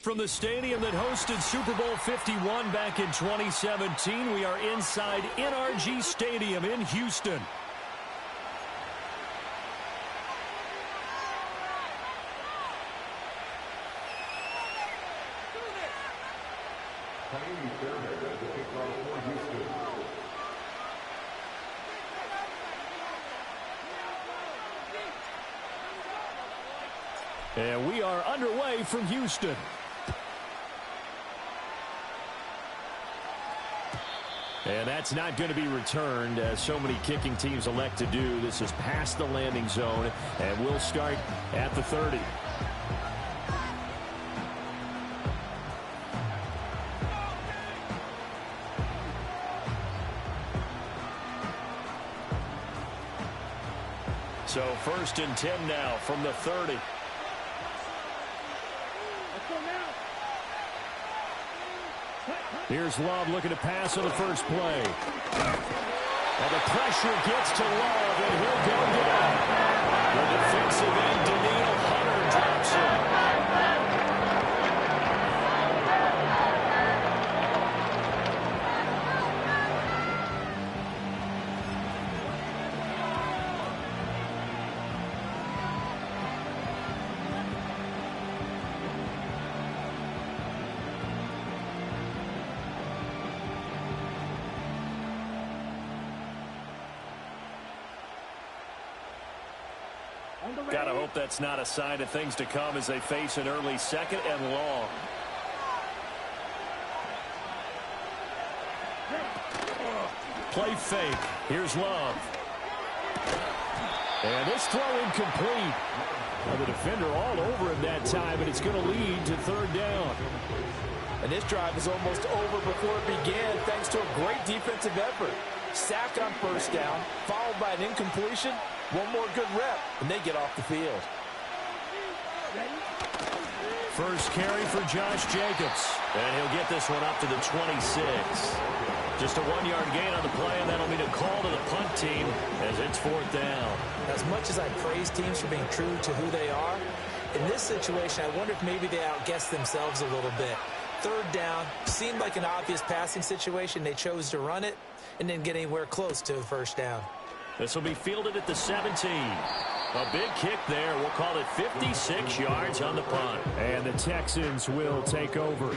From the stadium that hosted Super Bowl 51 back in 2017, we are inside NRG Stadium in Houston. And we are underway from Houston. And that's not going to be returned, as so many kicking teams elect to do. This is past the landing zone, and we'll start at the 30. So 1st and 10 now from the 30. Here's Love looking to pass on the first play. And the pressure gets to Love, and he'll go down. The defensive end, Danielle Hunter, drops him. Gotta hope that's not a sign of things to come as they face an early 2nd and long. Play fake. Here's Love. And this throw incomplete. Well, the defender all over him that time, and it's going to lead to 3rd down. And this drive is almost over before it began thanks to a great defensive effort. Sack on 1st down, followed by an incompletion. One more good rep, and they get off the field. First carry for Josh Jacobs. And he'll get this one up to the 26. Just a 1-yard gain on the play, and that'll be a call to the punt team as it's 4th down. As much as I praise teams for being true to who they are, in this situation, I wonder if maybe they outguessed themselves a little bit. 3rd down, seemed like an obvious passing situation. They chose to run it and didn't get anywhere close to a 1st down. This will be fielded at the 17. A big kick there. We'll call it 56 yards on the punt. And the Texans will take over.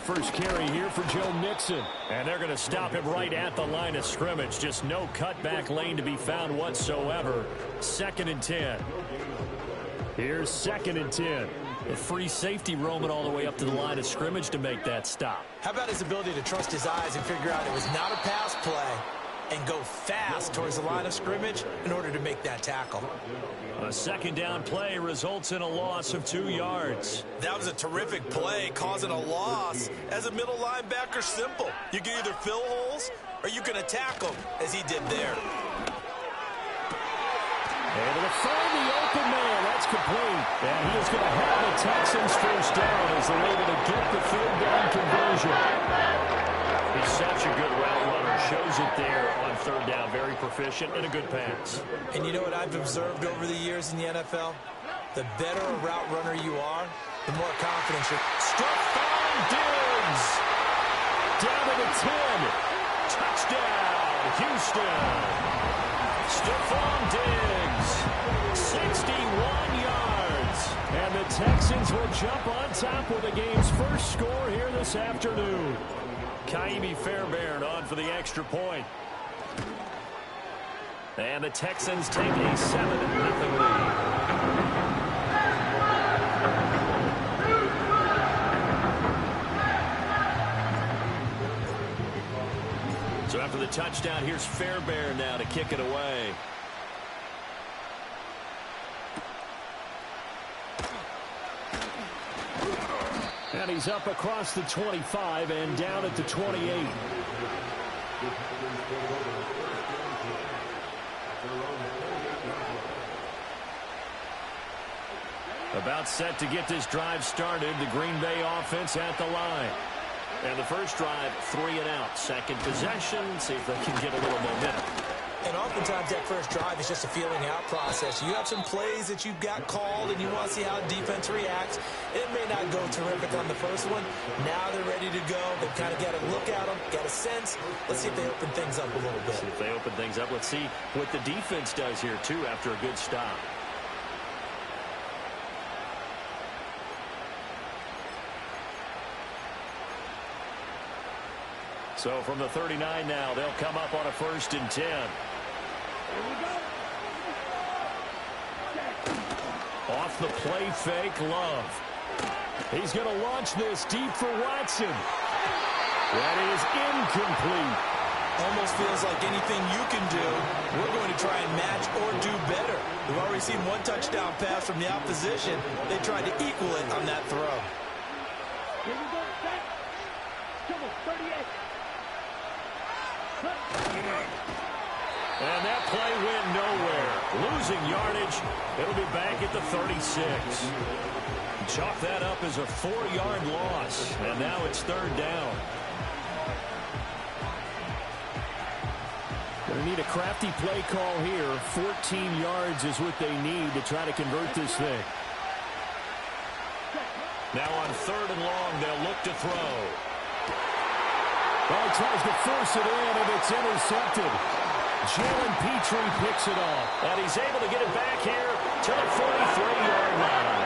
First carry here for Joe Mixon. And they're going to stop him right at the line of scrimmage. Just no cutback lane to be found whatsoever. 2nd and 10. Here's 2nd and 10. A free safety roaming all the way up to the line of scrimmage to make that stop. How about his ability to trust his eyes and figure out it was not a pass play and go fast towards the line of scrimmage in order to make that tackle. A 2nd down play results in a loss of 2 yards. That was a terrific play, causing a loss. As a middle linebacker, simple. You can either fill holes or you can attack them, as he did there. Able to find the open man. That's complete. And he is going to have the Texans first down as they're able to get the 3rd down conversion. He's such a good route runner. Shows it there on 3rd down. Very proficient and a good pass. And you know what I've observed over the years in the NFL? The better a route runner you are, the more confidence you're. Stephon Diggs. Down to the 10. Touchdown, Houston. Stephon Diggs. 61 yards. And the Texans will jump on top with the game's first score here this afternoon. Ka'imi Fairbairn on for the extra point. And the Texans take a 7-0 lead. So after the touchdown, here's Fairbairn now to kick it away. And he's up across the 25 and down at the 28. About set to get this drive started. The Green Bay offense at the line. And the first drive, 3 and out. Second possession, see if they can get a little momentum. And oftentimes that first drive is just a feeling out process. You have some plays that you've got called and you want to see how defense reacts. It may not go terrific on the first one. Now they're ready to go. They've kind of got to look at them, got a sense. Let's see if they open things up a little bit. See if they open things up. Let's see what the defense does here, too, after a good stop. So from the 39 now, they'll come up on a 1st and 10. Off the play fake, Love. He's going to launch this deep for Watson. That is incomplete. Almost feels like anything you can do, we're going to try and match or do better. We've already seen one touchdown pass from the opposition. They tried to equal it on that throw. Here we go, set. Come on, 38. And that play went nowhere. Losing yardage. It'll be back at the 36. Chalk that up as a 4-yard loss. And now it's 3rd down. Going to need a crafty play call here. 14 yards is what they need to try to convert this thing. Now on 3rd and long, they'll look to throw. Well, he tries to force it in, and it's intercepted. Jalen Petrie picks it off. And he's able to get it back here to the 43-yard line.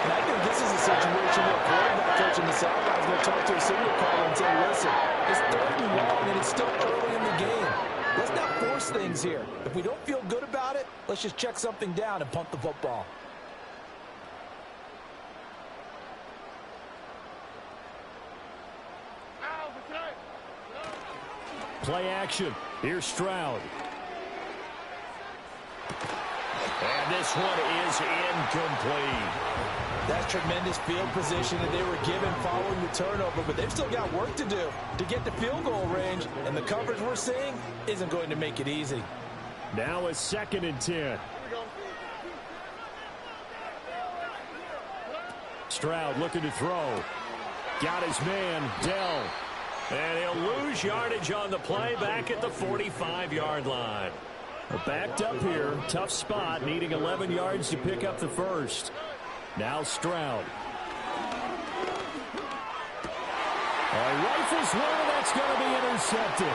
And I think this is a situation where quarterback coach in the sideline is going to talk to a signal caller and say, listen, it's 3rd and long, and it's still early in the game. Let's not force things here. If we don't feel good about it, let's just check something down and punt the football. Play action. Here's Stroud. And this one is incomplete. That's tremendous field position that they were given following the turnover, but they've still got work to do to get the field goal range, and the coverage we're seeing isn't going to make it easy. Now a 2nd and 10. Stroud looking to throw. Got his man, Dell. And he'll lose yardage on the play back at the 45-yard line. Backed up here. Tough spot. Needing 11 yards to pick up the first. Now Stroud. Rifles one. That's going to be intercepted.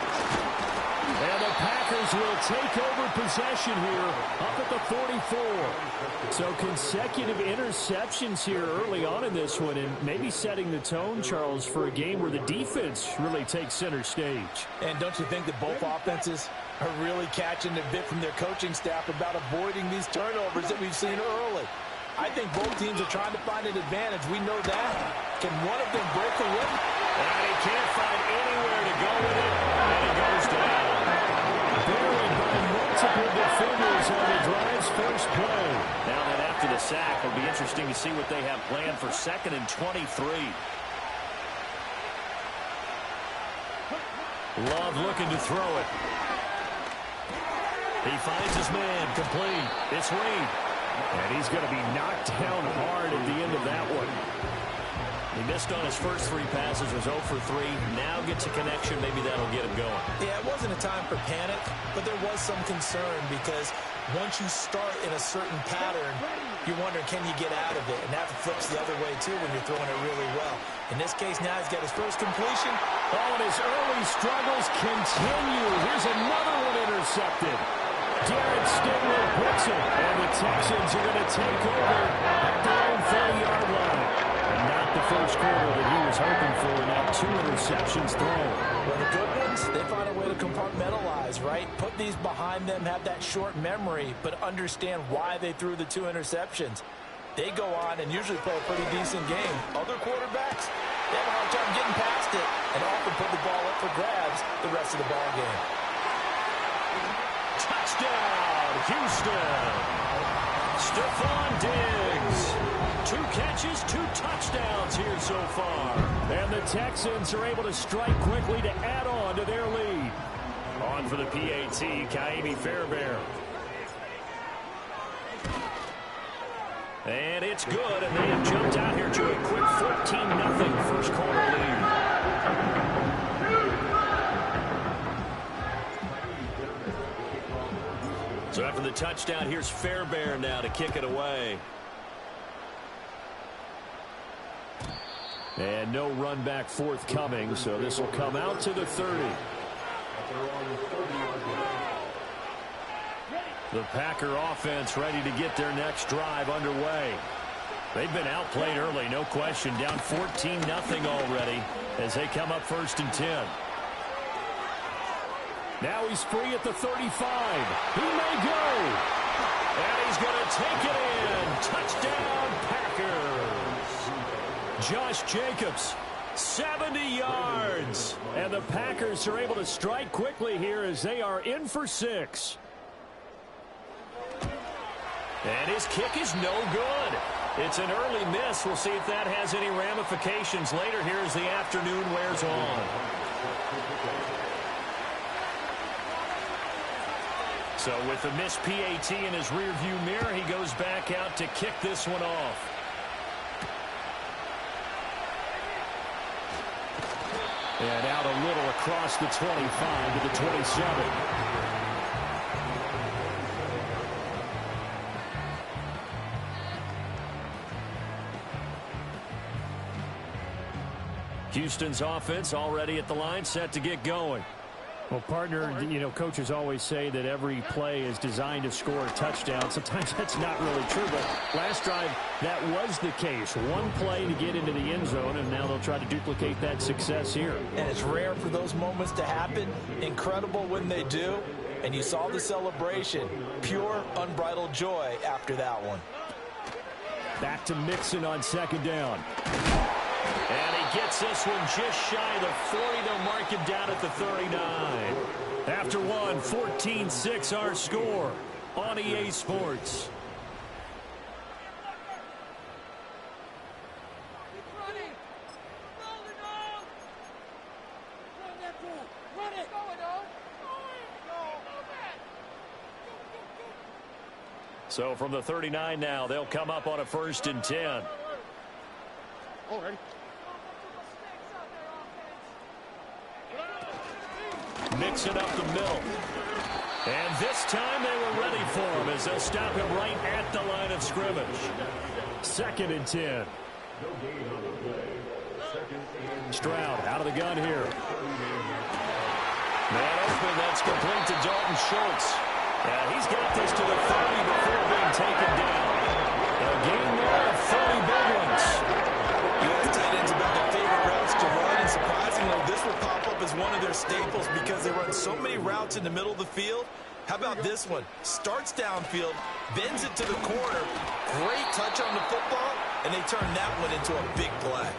And the Packers will take over possession here up at the 44. So consecutive interceptions here early on in this one, and maybe setting the tone, Charles, for a game where the defense really takes center stage. And don't you think that both offenses are really catching the bit from their coaching staff about avoiding these turnovers that we've seen early? I think both teams are trying to find an advantage. We know that. Can one of them break away? And he can't find anywhere to go with it, and he goes down. Buried by multiple defenders on the drive's first play. Now that after the sack, it'll be interesting to see what they have planned for 2nd and 23. Love looking to throw it. He finds his man, complete. It's Reed. And he's going to be knocked down hard at the end of that one. He missed on his first 3 passes, was 0 for 3. Now gets a connection. Maybe that'll get him going. Yeah, it wasn't a time for panic, but there was some concern because once you start in a certain pattern, you're wondering, can you get out of it? And that flips the other way, too, when you're throwing it really well. In this case, now he's got his first completion. Oh, and his early struggles continue. Here's another one intercepted. Darren Stingley puts it, and the Texans are going to take over at their own 30-yard line. And not the first quarter that he was hoping for. Now 2 interceptions thrown. Well, the good ones, they find a way to compartmentalize, right? Put these behind them, have that short memory, but understand why they threw the 2 interceptions. They go on and usually play a pretty decent game. Other quarterbacks, they have a hard time getting past it and often put the ball up for grabs the rest of the ball game. Touchdown, Houston. Stephon Diggs. 2 catches, 2 touchdowns here so far. And the Texans are able to strike quickly to add on to their lead. On for the PAT, Ka'imi Fairbairn. And it's good, and they have jumped out here to a quick 14-0 first quarter lead. So after the touchdown, here's Fairbairn now to kick it away. And no run back forthcoming, so this will come out to the 30. The Packer offense ready to get their next drive underway. They've been outplayed early, no question. Down 14-0 already as they come up 1st and 10. Now he's free at the 35. He may go. And he's going to take it in. Touchdown, Packers. Josh Jacobs, 70 yards. And the Packers are able to strike quickly here as they are in for 6. And his kick is no good. It's an early miss. We'll see if that has any ramifications later here as the afternoon wears on. So with the missed PAT in his rearview mirror, he goes back out to kick this one off. And out a little across the 25 to the 27. Houston's offense already at the line, set to get going. Well, partner, you know, coaches always say that every play is designed to score a touchdown. Sometimes that's not really true, but last drive, that was the case. One play to get into the end zone, and now they'll try to duplicate that success here. And it's rare for those moments to happen. Incredible when they do. And you saw the celebration. Pure, unbridled joy after that one. Back to Mixon on 2nd down. And he gets this one just shy of the 40. They'll mark him down at the 39. After one, 14-6 our score on EA Sports. So from the 39 now, they'll come up on a 1st and 10. Already. Mixing up the middle. And this time they were ready for him as they'll stop him right at the line of scrimmage. 2nd and 10. Stroud out of the gun here. Man open, that's complete to Dalton Schultz. And he's got this to the 30 before being taken down. A gain there of 30 big ones. Tight ends about their favorite routes to run, and surprisingly, this will pop up as one of their staples because they run so many routes in the middle of the field. How about this one? Starts downfield, bends it to the corner, great touch on the football, and they turn that one into a big play.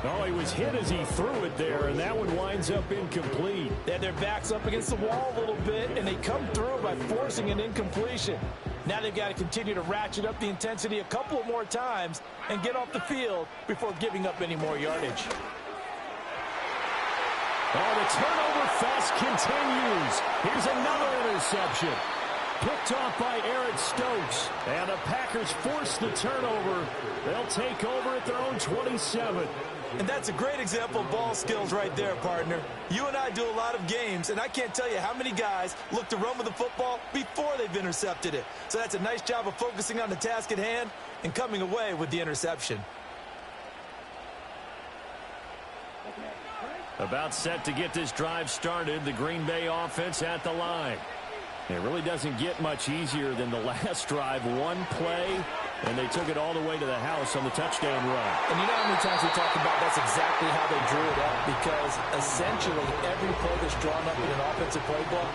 Oh, he was hit as he threw it there, and that one winds up incomplete. They had their backs up against the wall a little bit, and they come through by forcing an incompletion. Now they've got to continue to ratchet up the intensity a couple of more times and get off the field before giving up any more yardage. Oh, the turnover fest continues. Here's another interception. Picked off by Eric Stokes. And the Packers force the turnover. They'll take over at their own 27. And that's a great example of ball skills right there, partner. You and I do a lot of games, and I can't tell you how many guys look to run with the football before they've intercepted it. So that's a nice job of focusing on the task at hand and coming away with the interception. About set to get this drive started, the Green Bay offense at the line. It really doesn't get much easier than the last drive. One play, and they took it all the way to the house on the touchdown run. And you know how many times we talk about that's exactly how they drew it up, because essentially every play that's drawn up in an offensive playbook,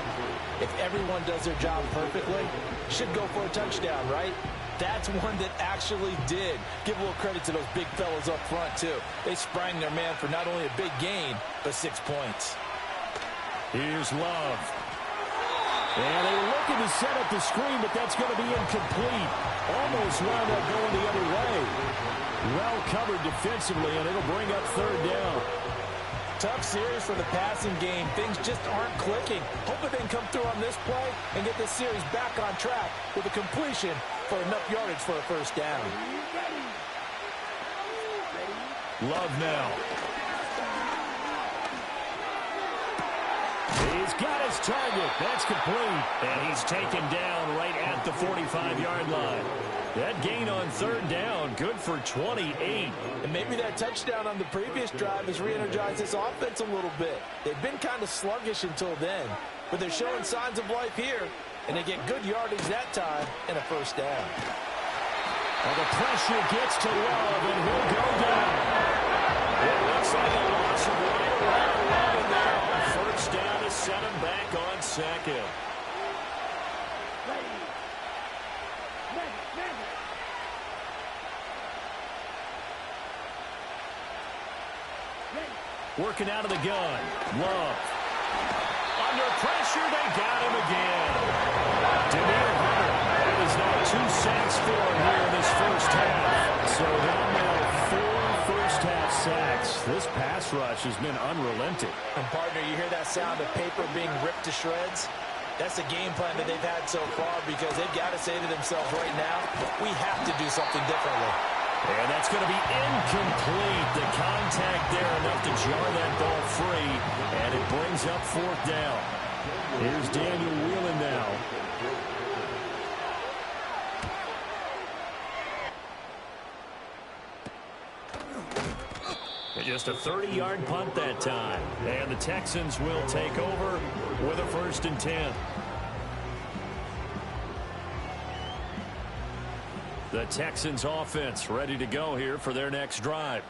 if everyone does their job perfectly, should go for a touchdown, right? That's one that actually did. Give a little credit to those big fellas up front, too. They sprang their man for not only a big gain, but 6 points. Here's Love. And they were looking to set up the screen, but that's going to be incomplete. Almost wound up going the other way. Well covered defensively, and it'll bring up 3rd down. Tough series for the passing game. Things just aren't clicking. Hoping they can come through on this play and get this series back on track with a completion for enough yardage for a 1st down. Love now. He's got his target. That's complete. And he's taken down right at the 45-yard line. That gain on third down, good for 28. And maybe that touchdown on the previous drive has re-energized this offense a little bit. They've been kind of sluggish until then, but they're showing signs of life here, and they get good yardage that time and a first down. Well, the pressure gets to Love, and he'll go down. It looks like a loss of right around 11 there on first down to set him back on second. Working out of the gun. Love. Under pressure, they got him again. Danielle Hunter. That is now 2 sacks for him here in this first half. So now 4 first-half sacks. This pass rush has been unrelenting. And, partner, you hear that sound of paper being ripped to shreds? That's the game plan that they've had so far because they've got to say to themselves right now, we have to do something differently. And that's going to be incomplete. The contact there enough to jar that ball free. And it brings up fourth down. Here's Daniel Whelan now. And just a 30-yard punt that time. And the Texans will take over with a 1st and 10. The Texans offense ready to go here for their next drive.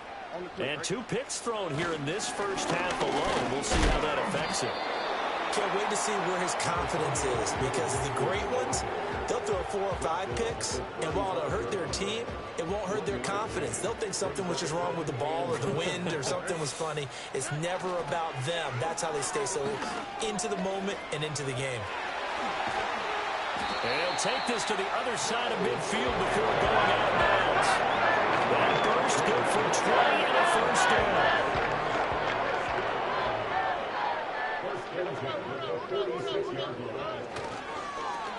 And 2 picks thrown here in this first half alone. We'll see how that affects him. Can't wait to see where his confidence is because the great ones, they'll throw 4 or 5 picks, and while it'll hurt their team, it won't hurt their confidence. They'll think something was just wrong with the ball or the wind or something was funny. It's never about them. That's how they stay so into the moment and into the game. And he'll take this to the other side of midfield before going out of bounds. That burst good for 20 and a first down.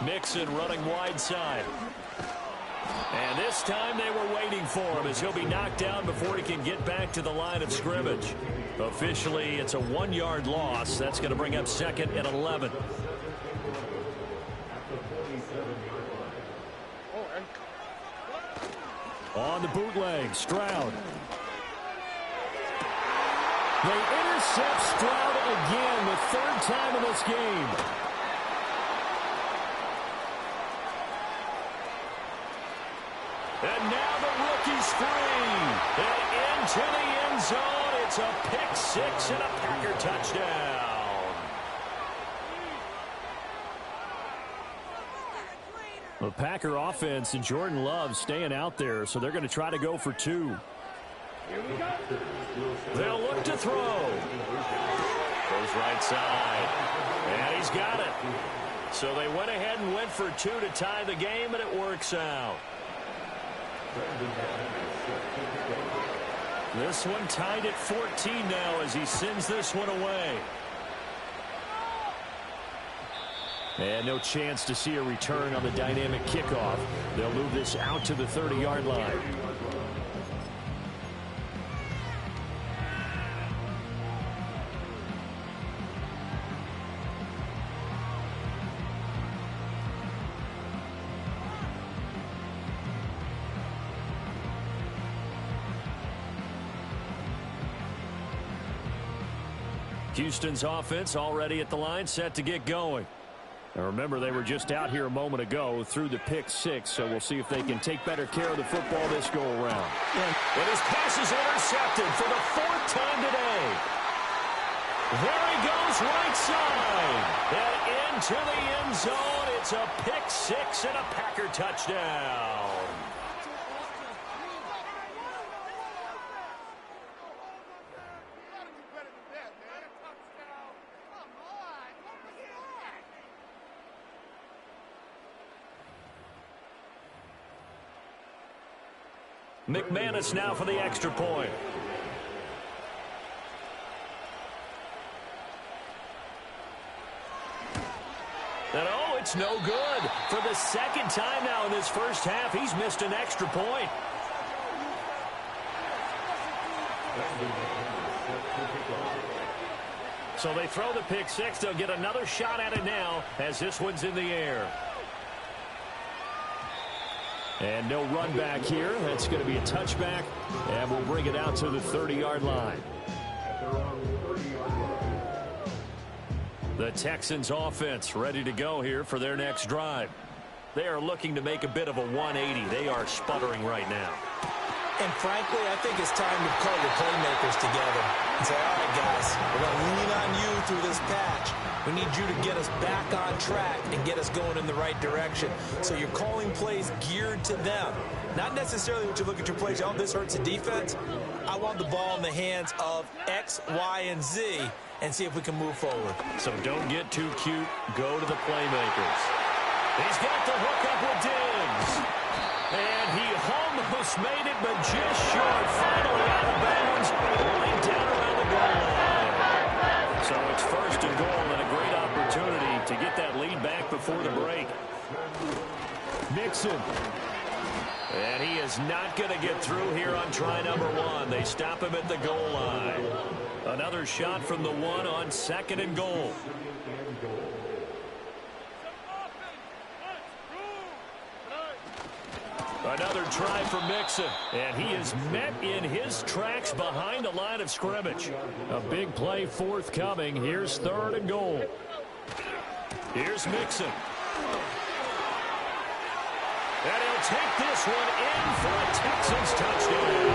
Mixon running wide side. And this time they were waiting for him as he'll be knocked down before he can get back to the line of scrimmage. Officially, it's a 1-yard loss. That's going to bring up 2nd and 11. On the bootleg, Stroud. They intercept Stroud again, the 3rd time in this game. And now the rookie's free. And into the end zone. It's a pick 6 and a Packer touchdown. The Packer offense and Jordan Love staying out there, so they're going to try to go for 2. They'll look to throw. Goes right side. And he's got it. So they went ahead and went for 2 to tie the game, and it works out. This one tied at 14 now as he sends this one away. And no chance to see a return on the dynamic kickoff. They'll move this out to the 30-yard line. Houston's offense already at the line, set to get going. And remember, they were just out here a moment ago through the pick 6, so we'll see if they can take better care of the football this go-around. And his pass is intercepted for the 4th time today. There he goes right side. And into the end zone, it's a pick 6 and a Packer touchdown. McManus now for the extra point. And oh, it's no good. For the 2nd time now in this first half, he's missed an extra point. So they throw the pick six. They'll get another shot at it now as this one's in the air. And no run back here. That's going to be a touchback. And we'll bring it out to the 30-yard line. The Texans offense ready to go here for their next drive. They are looking to make a bit of a 180. They are sputtering right now. And frankly, I think it's time to call your playmakers together and say, all right, guys, we're going to lean on you through this patch. We need you to get us back on track and get us going in the right direction. So you're calling plays geared to them. Not necessarily what you look at your plays, oh, this hurts the defense. I want the ball in the hands of X, Y, and Z and see if we can move forward. So don't get too cute. Go to the playmakers. He's got the hook up with Diggs. And he almost made it, but just short. Finally out of bounds, right down around the goal line. So it's first and goal, and a great opportunity to get that lead back before the break. Mixon. And he is not going to get through here on try number one. They stop him at the goal line. Another shot from the one on second and goal. Another try for Mixon, and he is met in his tracks behind the line of scrimmage. A big play forthcoming. Here's third and goal. Here's Mixon. And he'll take this one in for a Texans touchdown.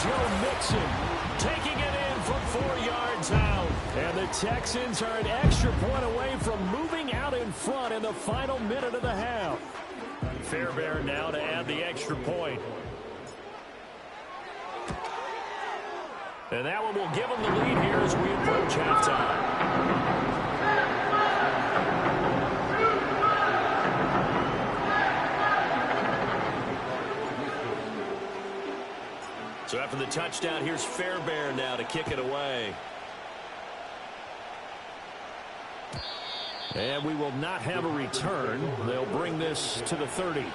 Joe Mixon taking it in from 4 yards out. And the Texans are an extra point away from moving out in front in the final minute of the half. Fairbairn now to add the extra point. And that one will give them the lead here as we approach halftime. So after the touchdown, here's Fairbairn now to kick it away. And we will not have a return. They'll bring this to the 30.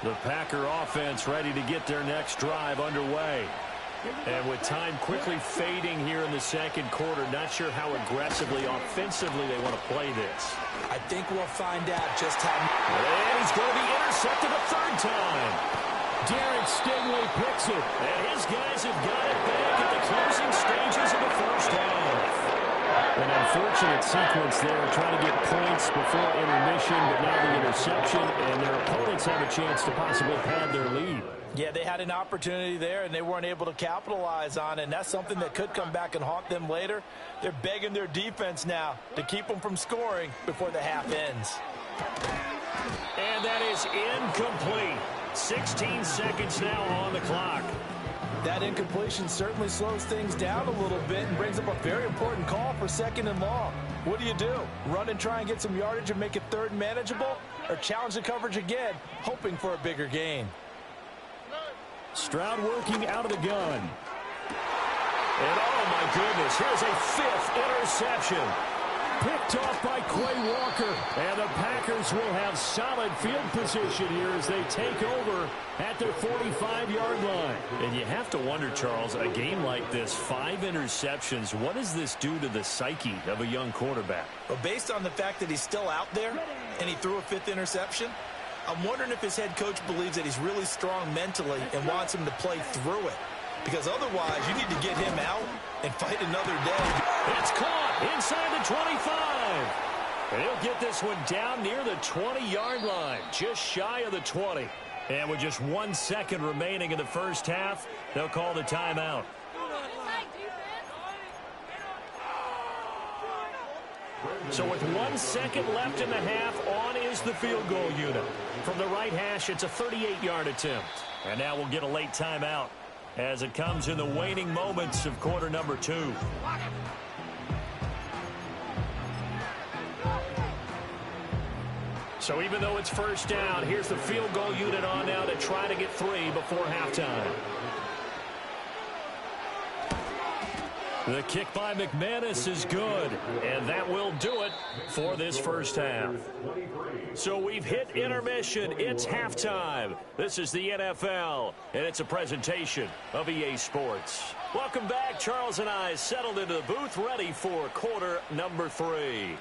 The Packer offense ready to get their next drive underway. And with time quickly fading here in the second quarter, not sure how aggressively, offensively they want to play this. I think we'll find out just how. And he's going to be intercepted a third time. Derek Stingley picks it, and his guys have got it back at the closing stages of the first half. An unfortunate sequence there, trying to get points before intermission, but now the interception, and their opponents have a chance to possibly pad their lead. Yeah, they had an opportunity there, and they weren't able to capitalize on it, and that's something that could come back and haunt them later. They're begging their defense now to keep them from scoring before the half ends. And that is incomplete. 16 seconds now on the clock. That incompletion certainly slows things down a little bit and brings up a very important call for second and long. What do? Run and try and get some yardage and make it third and manageable? Or challenge the coverage again, hoping for a bigger gain? Stroud working out of the gun. And oh my goodness, here's a fifth interception. Picked off by Quay Walker. And the Packers will have solid field position here as they take over at their 45-yard line. And you have to wonder, Charles, a game like this, 5 interceptions, what does this do to the psyche of a young quarterback? Well, based on the fact that he's still out there and he threw a 5th interception, I'm wondering if his head coach believes that he's really strong mentally and wants him to play through it. Because otherwise, you need to get him out and fight another day. It's caught inside the 25. And he'll get this one down near the 20-yard line, just shy of the 20. And with just 1 second remaining in the first half, they'll call the timeout. So with 1 second left in the half, on is the field goal unit. From the right hash, it's a 38-yard attempt. And now we'll get a late timeout as it comes in the waning moments of quarter number 2. So even though it's first down, here's the field goal unit on now to try to get 3 before halftime. The kick by McManus is good, and that will do it for this first half. So we've hit intermission. It's halftime. This is the NFL, and it's a presentation of EA Sports. Welcome back. Charles and I settled into the booth, ready for quarter number 3.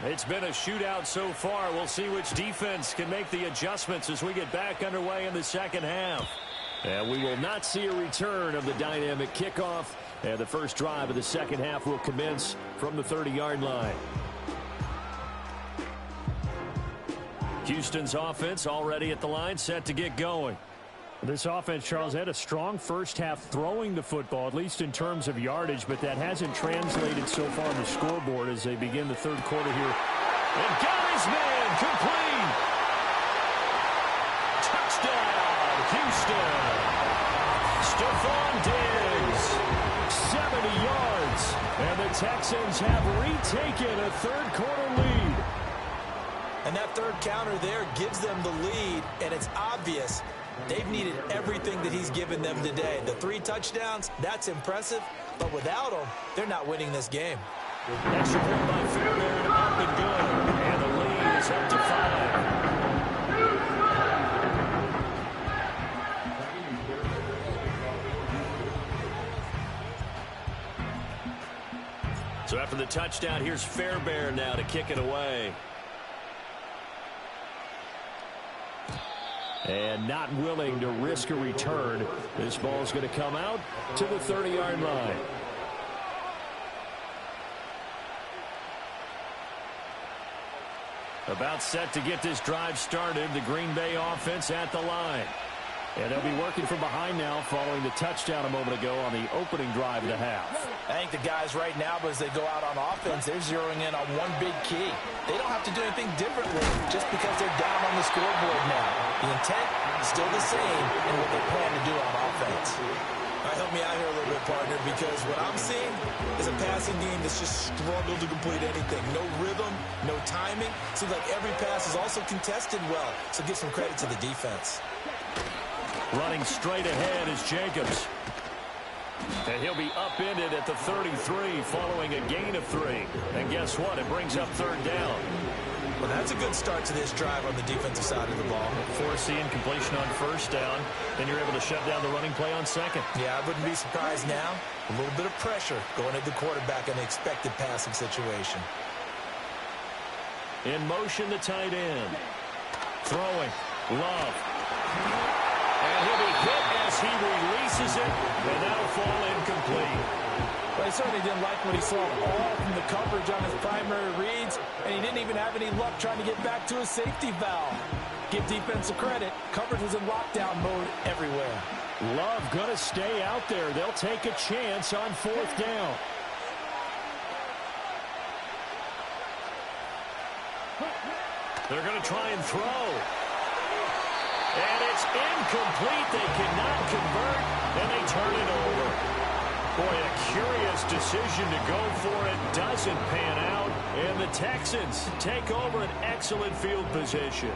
It's been a shootout so far. We'll see which defense can make the adjustments as we get back underway in the second half. And we will not see a return of the dynamic kickoff. And the first drive of the second half will commence from the 30-yard line. Houston's offense already at the line, set to get going. This offense, Charles, had a strong first half throwing the football, at least in terms of yardage, but that hasn't translated so far on the scoreboard as they begin the third quarter here. And got his man complete. Touchdown, Houston. Stephon Diggs, 70 yards. And the Texans have retaken a third quarter lead. And that third counter there gives them the lead, and it's obvious they've needed everything that he's given them today. The 3 touchdowns, that's impressive, but without him, they're not winning this game. Extra point by Fairbairn, up and good, and the lead is up to 5. So after the touchdown, here's Fairbairn now to kick it away. And not willing to risk a return. This ball is going to come out to the 30-yard line. About set to get this drive started. The Green Bay offense at the line. And they'll be working from behind now following the touchdown a moment ago on the opening drive of the half. I think the guys right now, as they go out on offense, they're zeroing in on one big key. They don't have to do anything differently just because they're down on the scoreboard now. The intent is still the same in what they plan to do on offense. All right, help me out here a little bit, partner, because what I'm seeing is a passing game that's just struggled to complete anything. No rhythm, no timing. Seems like every pass is also contested well, so give some credit to the defense. Running straight ahead is Jacobs. And he'll be upended at the 33 following a gain of 3. And guess what? It brings up third down. Well, that's a good start to this drive on the defensive side of the ball. Force the incompletion on first down. Then you're able to shut down the running play on second. Yeah, I wouldn't be surprised now. A little bit of pressure going at the quarterback in the expected passing situation. In motion, the tight end. Throwing. Love. And he'll be hit as he releases it, and that'll fall incomplete. Well, he certainly didn't like what he saw all from the coverage on his primary reads, and he didn't even have any luck trying to get back to his safety valve. Give defense a credit. Coverage was in lockdown mode everywhere. Love going to stay out there. They'll take a chance on fourth down. They're going to try and throw. And it's incomplete. They cannot convert, and they turn it over. Boy, a curious decision to go for it. Doesn't pan out, and the Texans take over an excellent field position.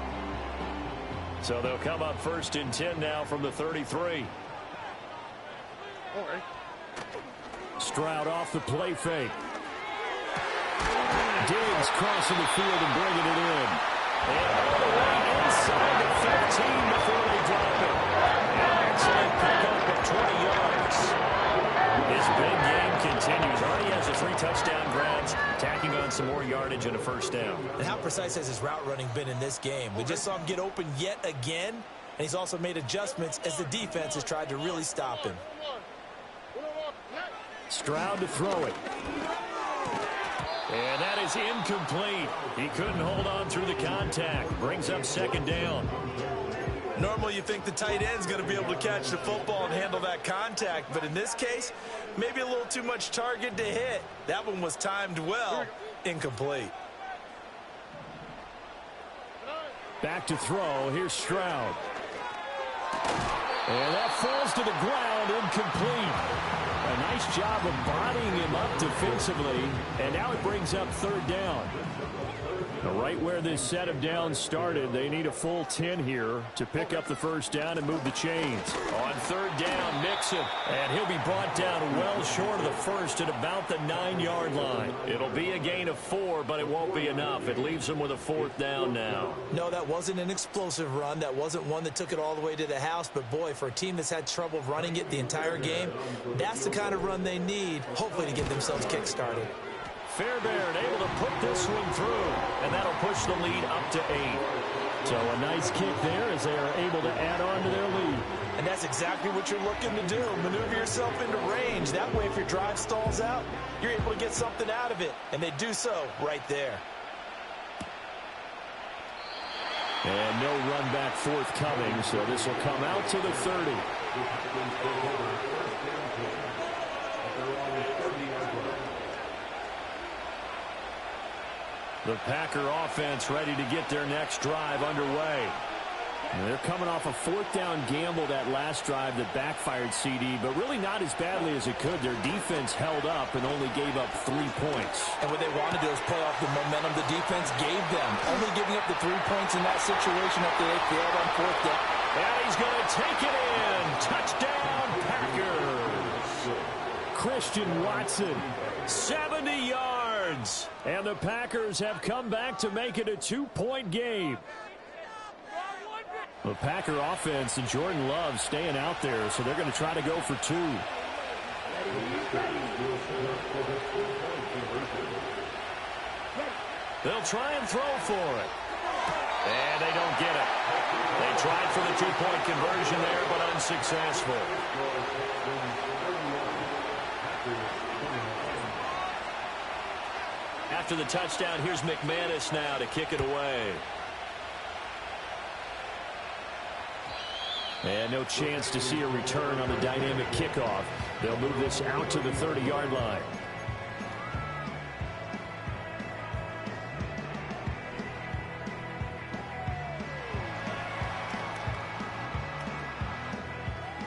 So they'll come up first and 10 now from the 33. Stroud off the play fake. Diggs crossing the field and bringing it in. And all the way inside the 15 before they drop it. An excellent pickup of 20 yards. His big game continues. Already has the 3 touchdown grabs, tacking on some more yardage and a first down. And how precise has his route running been in this game? We just saw him get open yet again, and he's also made adjustments as the defense has tried to really stop him. Stroud to throw it. And that is incomplete. He couldn't hold on through the contact. Brings up second down. Normally you think the tight end's going to be able to catch the football and handle that contact, but in this case, maybe a little too much target to hit. That one was timed well. Incomplete. Back to throw. Here's Stroud. And that falls to the ground, incomplete. A nice job of bodying him up defensively, and now it brings up third down. Right where this set of downs started, they need a full 10 here to pick up the first down and move the chains. On third down, Mixon, and he'll be brought down well short of the first at about the 9-yard line. It'll be a gain of 4, but it won't be enough. It leaves them with a fourth down now. No, that wasn't an explosive run. That wasn't one that took it all the way to the house. But, boy, for a team that's had trouble running it the entire game, that's the kind of run they need, hopefully, to get themselves kick-started. Fairbairn able to put this one through, and that'll push the lead up to 8. So a nice kick there as they are able to add on to their lead. And that's exactly what you're looking to do. Maneuver yourself into range. That way, if your drive stalls out, you're able to get something out of it. And they do so right there. And no run back forthcoming, so this will come out to the 30. The Packer offense ready to get their next drive underway. And they're coming off a fourth down gamble that last drive that backfired, CD, but really not as badly as it could. Their defense held up and only gave up 3 points. And what they wanted to do is play off the momentum the defense gave them. Only giving up the 3 points in that situation after they failed on fourth down. And he's going to take it in. Touchdown, Packers. Christian Watson, 70 yards. And the Packers have come back to make it a 2-point game. The Packer offense and Jordan Love staying out there, so they're going to try to go for 2. They'll try and throw for it. And they don't get it. They tried for the 2-point conversion there, but unsuccessful. After the touchdown, here's McManus now to kick it away. And no chance to see a return on the dynamic kickoff. They'll move this out to the 30-yard line.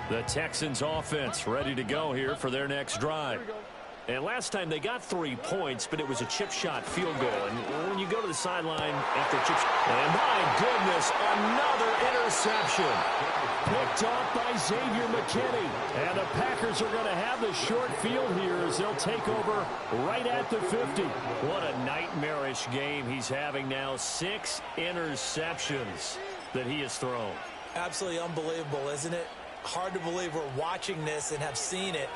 The Texans offense ready to go here for their next drive. And last time they got 3 points, but it was a chip shot field goal. And when you go to the sideline after chip shot, and my goodness, another interception. Picked off by Xavier McKinney. And the Packers are going to have the short field here as they'll take over right at the 50. What a nightmarish game he's having now. 6 interceptions that he has thrown. Absolutely unbelievable, isn't it? Hard to believe we're watching this and have seen it.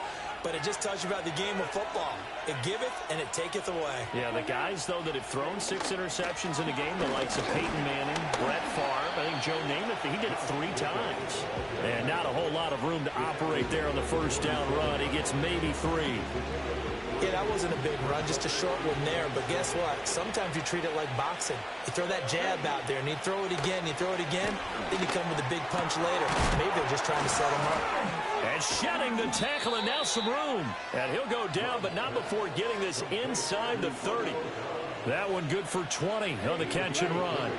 But it just tells you about the game of football. It giveth and it taketh away. Yeah, the guys, though, that have thrown 6 interceptions in a game, the likes of Peyton Manning, Brett Favre, I think Joe Namath, he did it 3 times. And not a whole lot of room to operate there on the first down run. He gets maybe 3. Yeah, that wasn't a big run, just a short one there. But guess what? Sometimes you treat it like boxing. You throw that jab out there, and you throw it again, you throw it again, then you come with a big punch later. Maybe they're just trying to set him up. And shedding the tackle, and now some room. And he'll go down, but not before getting this inside the 30. That one good for 20 on the catch and run.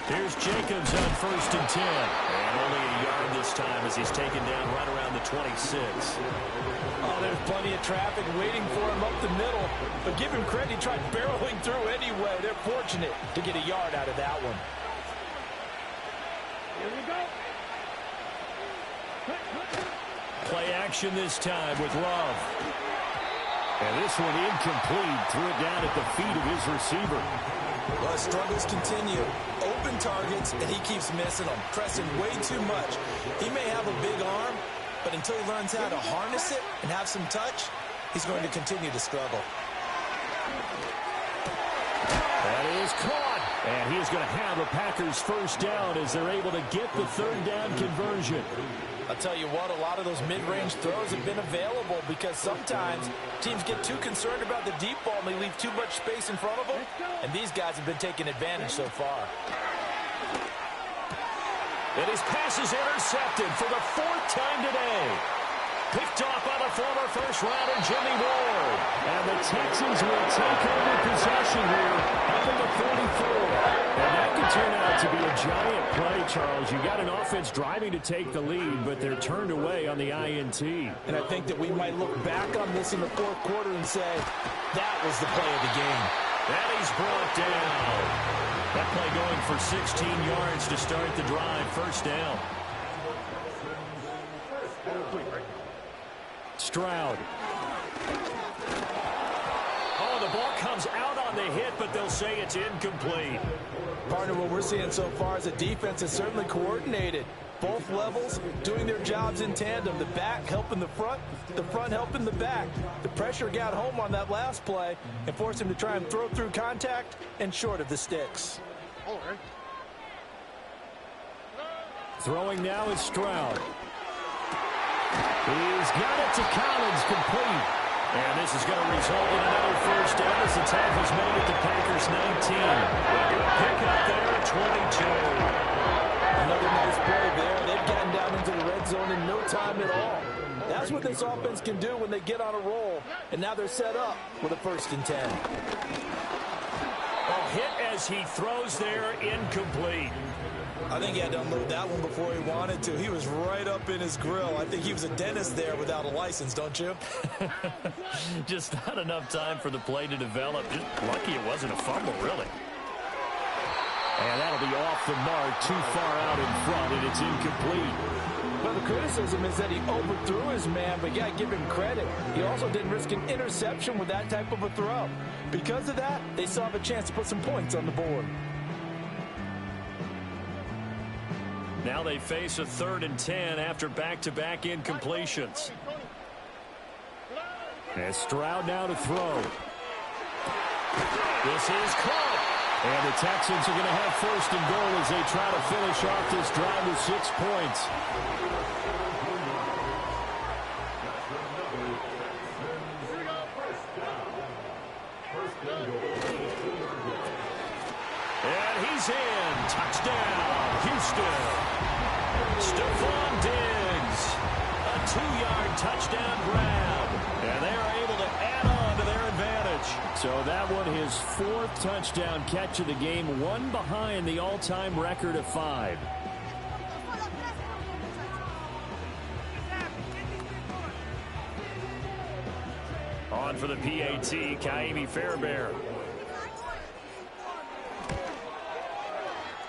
Here's Jacobs on 1st and 10. And only a yard this time as he's taken down right around the 26. Oh, there's plenty of traffic waiting for him up the middle. But give him credit, he tried barreling through anyway. They're fortunate to get a yard out of that one. Here we go. Play action this time with Love. And this one incomplete. Threw it down at the feet of his receiver. Well, struggles continue. Open targets, and he keeps missing them. Pressing way too much. He may have a big arm, but until he learns how to harness it and have some touch, he's going to continue to struggle. That is caught. And he is going to have a Packers first down as they're able to get the 3rd down conversion. I'll tell you what, a lot of those mid-range throws have been available because sometimes teams get too concerned about the deep ball and they leave too much space in front of them. And these guys have been taking advantage so far. And his pass is intercepted for the 4th time today. Picked off by the former first-rounder Jimmy Ward. And the Texans will take over possession here up at the 44. And that could turn out to be a giant play, Charles. You got an offense driving to take the lead, but they're turned away on the INT. And I think that we might look back on this in the fourth quarter and say, that was the play of the game. And he's brought down. That play going for 16 yards to start the drive. First down. Stroud. Oh, the ball comes out on the hit, but they'll say it's incomplete. Partner, what we're seeing so far is the defense is certainly coordinated. Both levels doing their jobs in tandem. The back helping the front helping the back. The pressure got home on that last play and forced him to try and throw through contact and short of the sticks. Throwing now is Stroud. He's got it to Collins, complete. And this is going to result in another first down as the tackle's made at the Packers 19. Pick up there at 22. Another nice play there. They've gotten down into the red zone in no time at all. That's what this offense can do when they get on a roll. And now they're set up with a 1st and 10. A hit as he throws there, incomplete. I think he had to unload that one before he wanted to. He was right up in his grill. I think he was a dentist there without a license, don't you? Just not enough time for the play to develop. Just lucky it wasn't a fumble, really. And that'll be off the mark, too far out in front, and it's incomplete. Well, the criticism is that he overthrew his man, but yeah, give him credit. He also didn't risk an interception with that type of a throw. Because of that, they still have a chance to put some points on the board. Now they face a 3rd and 10 after back-to-back incompletions. And Stroud now to throw. This is caught. And the Texans are going to have 1st and goal as they try to finish off this drive with 6 points. And he's in. Touchdown, Houston. Stephon Diggs. A 2-yard touchdown grab. And they are able to add on to their advantage. So that one, his 4th touchdown catch of the game, one behind the all-time record of 5. On for the PAT, Ka'imi Fairbairn.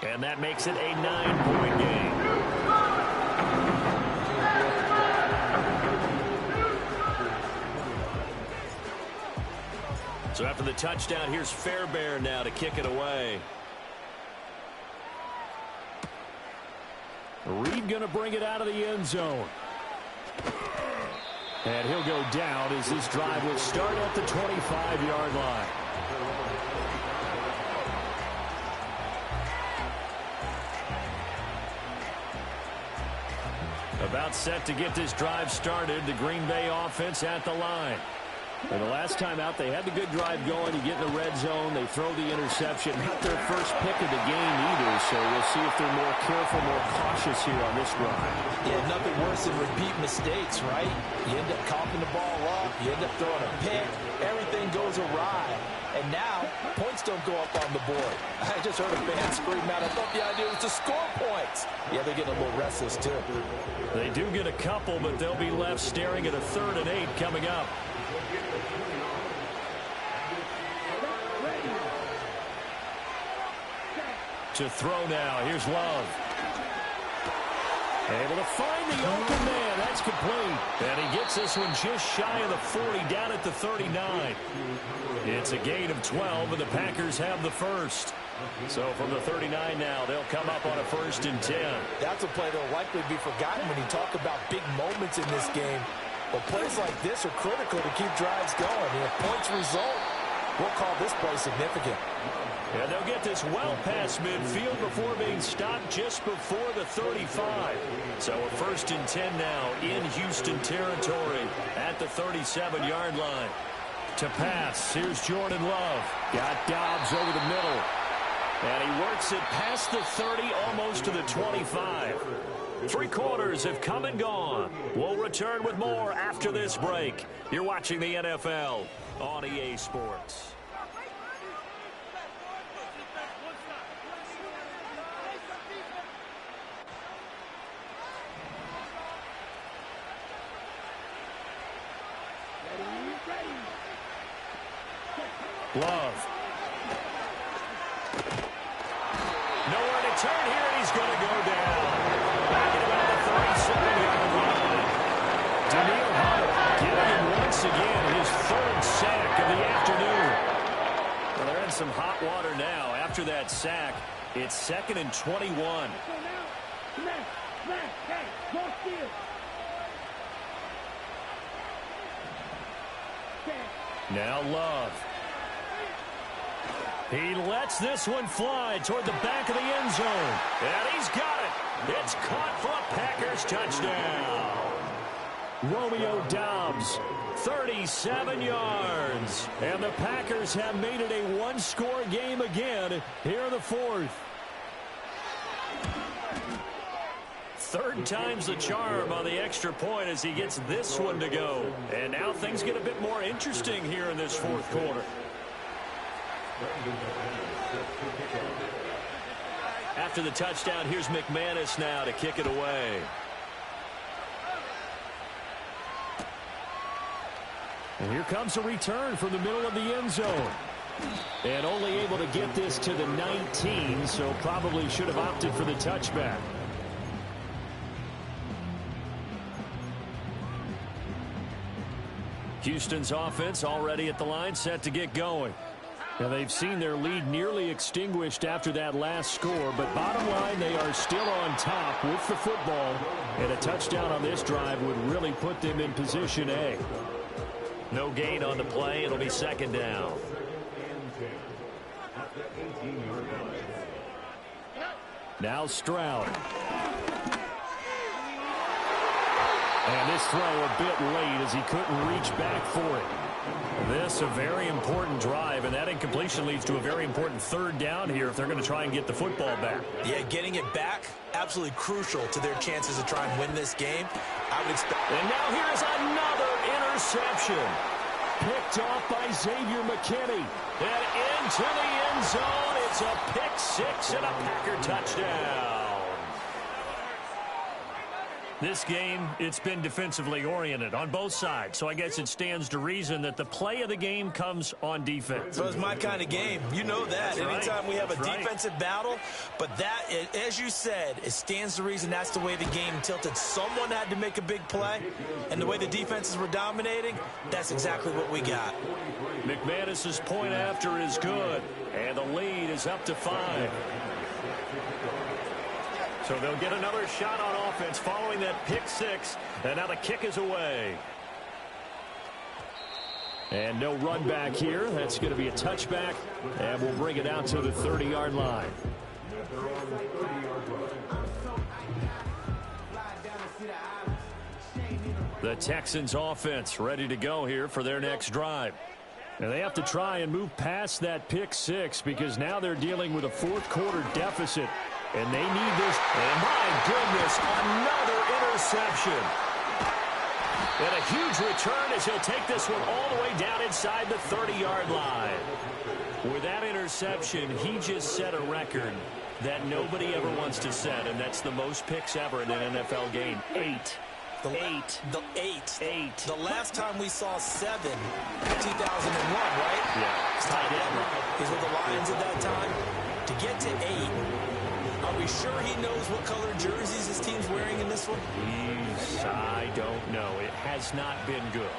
And that makes it a 9-point game. So after the touchdown, here's Fairbairn now to kick it away. Reed going to bring it out of the end zone. And he'll go down as this drive will start at the 25-yard line. About set to get this drive started. The Green Bay offense at the line. And the last time out, they had the good drive going. You get in the red zone. They throw the interception. Not their first pick of the game either, so we'll see if they're more careful, more cautious here on this drive. Yeah, nothing worse than repeat mistakes, right? You end up coughing the ball up. You end up throwing a pick. Everything goes awry. And now, points don't go up on the board. I just heard a fan scream out. I thought the idea was to score points. Yeah, they're getting a little restless, too. They do get a couple, but they'll be left staring at a 3rd and 8 coming up. To throw now. Here's Love. Able to find the open man. That's complete. And he gets this one just shy of the 40, down at the 39. It's a gain of 12, and the Packers have the first. So from the 39 now, they'll come up on a 1st and 10. That's a play that will likely be forgotten when you talk about big moments in this game. But plays like this are critical to keep drives going. And if points result, we'll call this play significant. And they'll get this well past midfield before being stopped just before the 35. So a 1st and 10 now in Houston territory at the 37-yard line. To pass, here's Jordan Love. Got Dobbs over the middle. And he works it past the 30, almost to the 25. 3 quarters have come and gone. We'll return with more after this break. You're watching the NFL on EA Sports. Love. Nowhere to turn here, and he's going to go down. Back at about the 37-yard line. Danielle Hunter getting him once again his 3rd sack of the afternoon. Well, they're in some hot water now. After that sack, it's 2nd and 21. Now Love. He lets this one fly toward the back of the end zone. And he's got it. It's caught for a Packers touchdown. Romeo Doubs, 37 yards. And the Packers have made it a one-score game again here in the 4th. 3rd time's the charm on the extra point as he gets this one to go. And now things get a bit more interesting here in this 4th quarter. After the touchdown, here's McManus now to kick it away. And here comes a return from the middle of the end zone. And only able to get this to the 19, so probably should have opted for the touchback. Houston's offense already at the line, set to get going. Now they've seen their lead nearly extinguished after that last score, but bottom line, they are still on top with the football, and a touchdown on this drive would really put them in position A. No gain on the play. It'll be 2nd down. Now Stroud. And this throw a bit late as he couldn't reach back for it. This a very important drive, and that incompletion leads to a very important 3rd down here if they're going to try and get the football back. Yeah, getting it back, absolutely crucial to their chances to try and win this game. I would expect. And now here's another interception. Picked off by Xavier McKinney. And into the end zone. It's a pick 6 and a Packer touchdown. This game, it's been defensively oriented on both sides, so I guess it stands to reason that the play of the game comes on defense. So it's my kind of game. You know that. Anytime we have a defensive battle, but that, as you said, it stands to reason that's the way the game tilted. Someone had to make a big play, and the way the defenses were dominating, that's exactly what we got. McManus's point after is good, and the lead is up to 5. So they'll get another shot on offense following that pick 6. And now the kick is away. And no run back here. That's going to be a touchback. And we'll bring it out to the 30-yard line. The Texans offense ready to go here for their next drive. And they have to try and move past that pick 6 because now they're dealing with a 4th quarter deficit. And they need this. And my goodness, another interception. And a huge return as he'll take this one all the way down inside the 30-yard line. With that interception, he just set a record that nobody ever wants to set, and that's the most picks ever in an NFL game. 8. The last time we saw 7, 2001, right? Yeah. It's Ty Detmer. He's with the Lions at that time. To get to 8, are we sure he knows what color jerseys his team's wearing in this one? I don't know. It has not been good.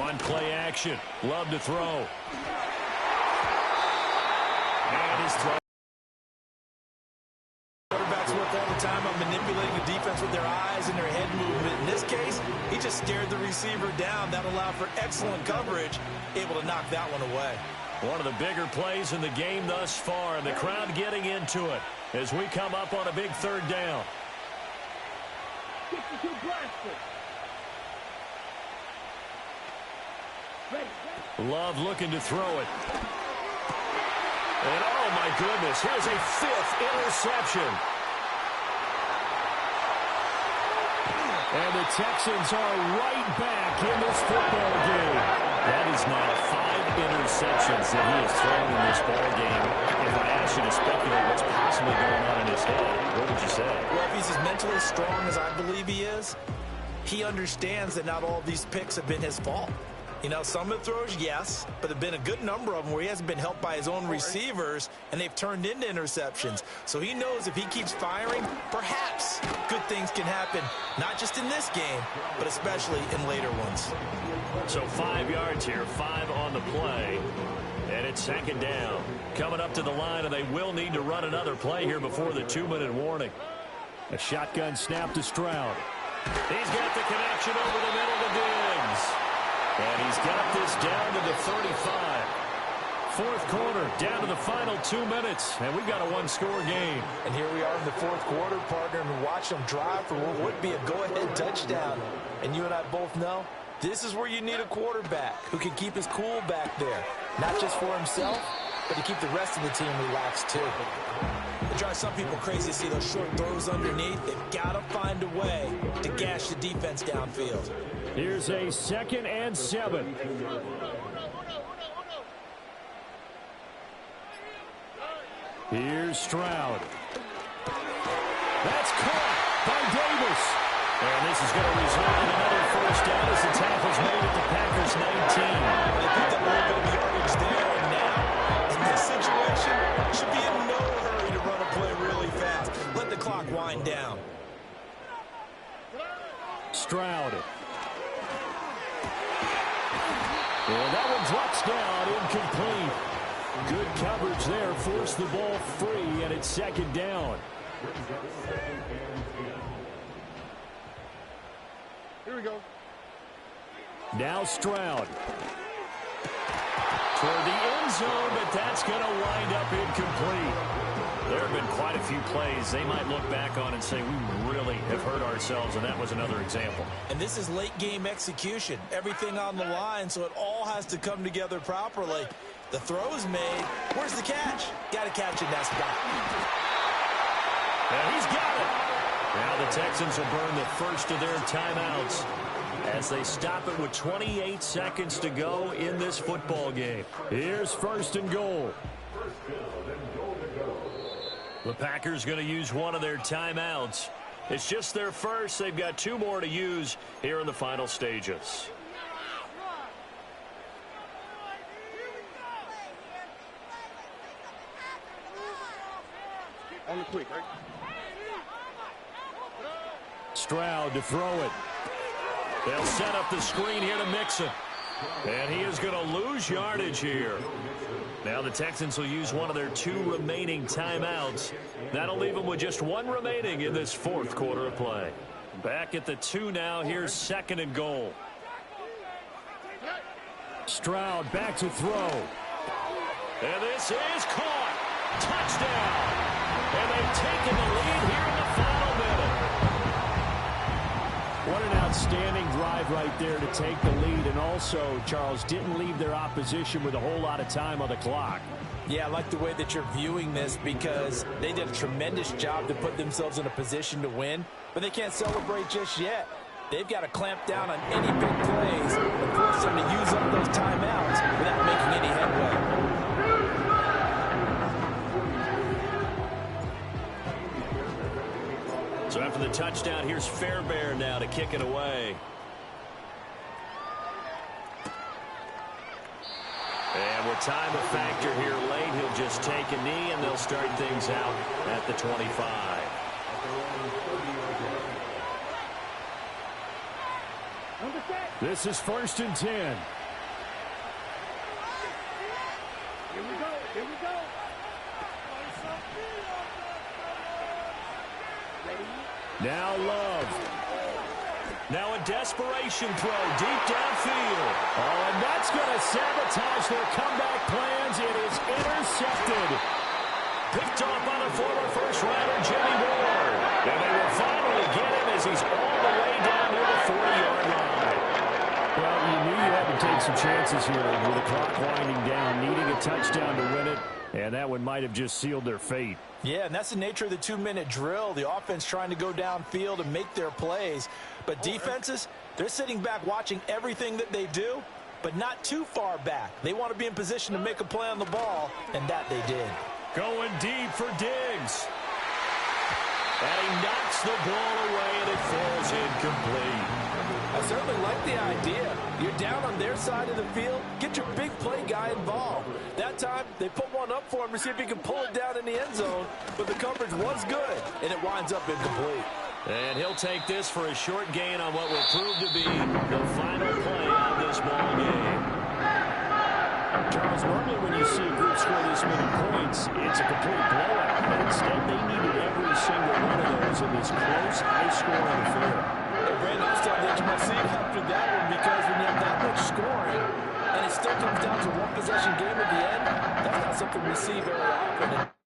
On play action. Love to throw. And his throw. Quarterbacks work all the time on manipulating the defense with their eyes and their head movement. In this case, he just stared the receiver down. That allowed for excellent coverage, able to knock that one away. One of the bigger plays in the game thus far, and the crowd getting into it as we come up on a big 3rd down. Love looking to throw it. And oh my goodness, here's a 5th interception. And the Texans are right back in this football game. That is now 5 interceptions that he has thrown in this ball game. If I asked you to speculate what's possibly going on in his head, what would you say? Well, if he's as mentally strong as I believe he is, he understands that not all of these picks have been his fault. You know, some of the throws, yes, but there have been a good number of them where he hasn't been helped by his own receivers, and they've turned into interceptions. So he knows if he keeps firing, perhaps good things can happen, not just in this game, but especially in later ones. So 5 yards here, 5 on the play, and it's 2nd down. Coming up to the line, and they will need to run another play here before the 2-minute warning. A shotgun snap to Stroud. He's got the connection over the middle to Diggs. And he's got this down to the 35. 4th quarter, down to the final 2 minutes. And we've got a 1-score game. And here we are in the 4th quarter, partner, and watch them drive for what would be a go-ahead touchdown. And you and I both know this is where you need a quarterback who can keep his cool back there. Not just for himself, but to keep the rest of the team relaxed too. It drives some people crazy to see those short throws underneath. They've got to find a way to gash the defense downfield. Here's a 2nd and 7. Here's Stroud. That's caught by Davis. And this is going to result in another 1st down as the tackle's made at the Packers 19. They picked up a little bit of yardage there, and now, in this situation, should be in no hurry to run a play really fast. Let the clock wind down. Stroud. And that one drops down, incomplete. Good coverage there, forced the ball free, and it's 2nd down. Here we go. Now Stroud. Toward the end zone, but that's going to wind up incomplete. There have been quite a few plays they might look back on and say, we really have hurt ourselves, and that was another example. And this is late-game execution. Everything on the line, so it all has to come together properly. The throw's made. Where's the catch? Got to catch in that spot. And he's got it. Now the Texans will burn the first of their timeouts as they stop it with 28 seconds to go in this football game. Here's 1st and goal. The Packers going to use one of their timeouts. It's just their first. They've got 2 more to use here in the final stages. On the quick, right? Stroud to throw it. They'll set up the screen here to Mixon. And he is going to lose yardage here. Now the Texans will use one of their 2 remaining timeouts. That'll leave them with just 1 remaining in this 4th quarter of play. Back at the 2 now. Here's 2nd and goal. Stroud back to throw. And this is caught. Touchdown. And they've taken the lead here in the final minute. What an outstanding drive right there to take the lead. And also, Charles, didn't leave their opposition with a whole lot of time on the clock. Yeah, I like the way that you're viewing this because they did a tremendous job to put themselves in a position to win, but they can't celebrate just yet. They've got to clamp down on any big plays and force them to use up those timeouts without making any headway. So after the touchdown, here's Fairbairn now to kick it away. And with time a factor here late, he'll just take a knee, and they'll start things out at the 25. This is 1st and 10. Here we go. Here we go. Now Love. Now a desperation throw deep downfield. Oh, and that's going to sabotage their comeback plans. It is intercepted. Picked off by the former first-rounder Jimmy Ward. And they will finally get him as he's all the way down near the 40-yard line. Well, you knew you had to take some some chances here with the clock winding down, needing a touchdown to win it, and that one might have just sealed their fate. Yeah, and that's the nature of the 2-minute drill. The offense trying to go downfield and make their plays. But defenses, they're sitting back watching everything that they do, but not too far back. They want to be in position to make a play on the ball, and that they did. Going deep for Diggs. And he knocks the ball away, and it falls incomplete. I certainly like the idea. You're down on their side of the field. Get your big play guy involved. That time, they put one up for him to see if he can pull it down in the end zone, but the coverage was good, and it winds up incomplete. And he'll take this for a short gain on what will prove to be the final play of this ball game. Charles, normally when you see a group score this many points, it's a complete blowout. But instead, they needed every single one of those in this close, high-scoring affair. Hey, Brandon, I'm starting to itch my seat after that one because when you have that much scoring and it still comes down to one possession game at the end, that's not something we see very often.